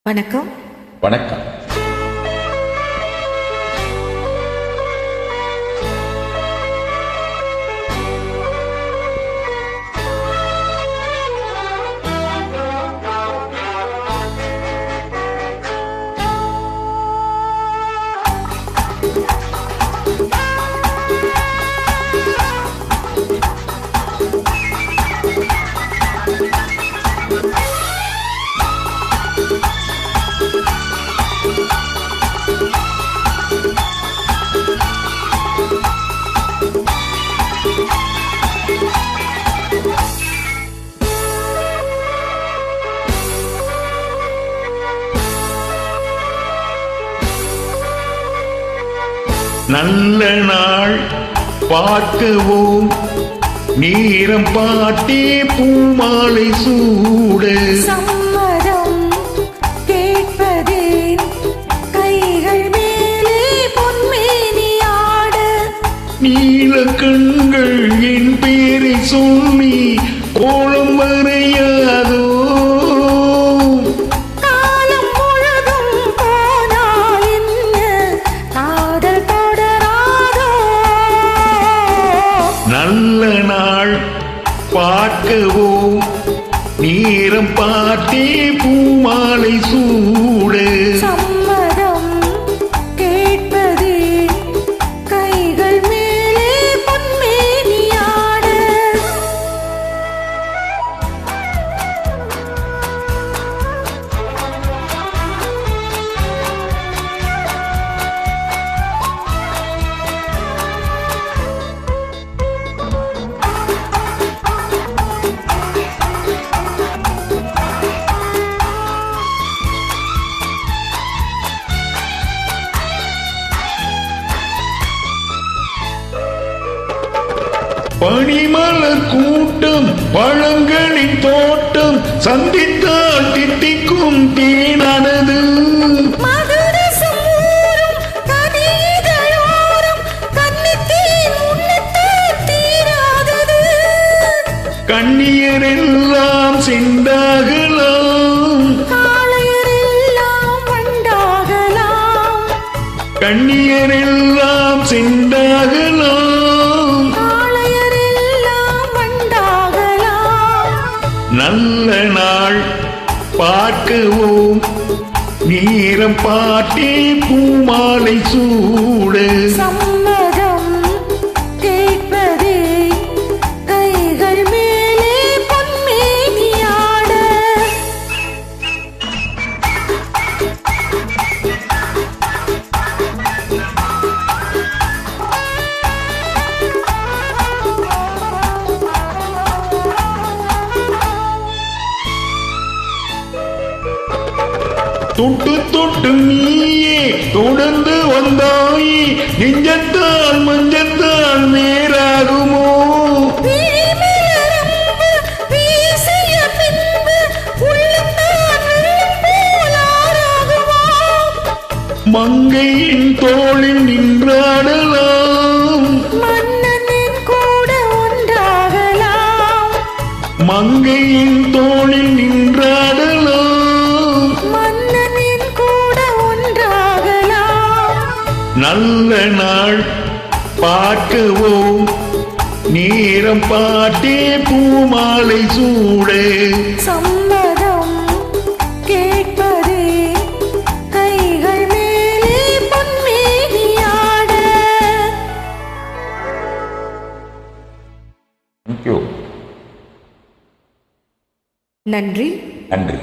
வணக்கம். வணக்கம். நல்ல நாள் பார்க்கவும் நேரம் பார்த்தே பூமாலை சூட சம்மதம் கேட்பதேன் கைகள் மேலே பொன்மேனி ஆட நீல கண்கள் என் பேரை சொல்லி கோலம் வரையாதோ காலம் முழுதும் போனால் என்ன காதல் தொடராதோ. நல்ல நாள் பார்க்கவும் நேரம் பார்த்தே பூமாலை சூட சம்மதம் கேட்பதேன் கைகள் மேலே பொன்மேனி ஆட. பனிமலர் கூட்டம் பழங்களின் தோட்டம் சந்தித்தால் தித்திக்கும் தேனானது மதுரசம் ஊறும் கனிதழோரம் கன்னித்தேன் உண்ணத்தால் தீராதது. கண்ணியரெல்லாம் சென்றாகலாம் காளையரெல்லாம் வண்டாகலாம். கண்ணியரெல்லாம் சென்றாகலாம் காளையரெல்லாம் வண்டாகலாம். நல்ல நாள் பார்க்கவும் நேரம் பார்த்தே பூமாலை சூட சம்மதம் கேட்பதே கைகள் மேலே பொன்மேனி ஆட. தொட்டு தொட்டு நீயே தொடர்ந்து வந்தாயே நெஞ்சத்தால் மஞ்சத்தால் நேராகுமோ விழிமலரம்பு வீசிய பின்பு உள்ளம்தான் வெள்ளம் போல் ஆறாகுமாம். மங்கையின் தோளில் நின்றாடலாம் மன்னனின் கூட ஒன்றாகலாம். மங்கையின் தோளில் நின்றாடலாம் மன்னனின் கூட ஒன்றாகலாம். நல்ல நாள் பார்க்கவும் நேரம் பார்த்தே பூமாலை சூட சம்மதம் கேட்பதே கைகள் மேலே பொன்மேனி ஆட. நன்றி. நன்றி.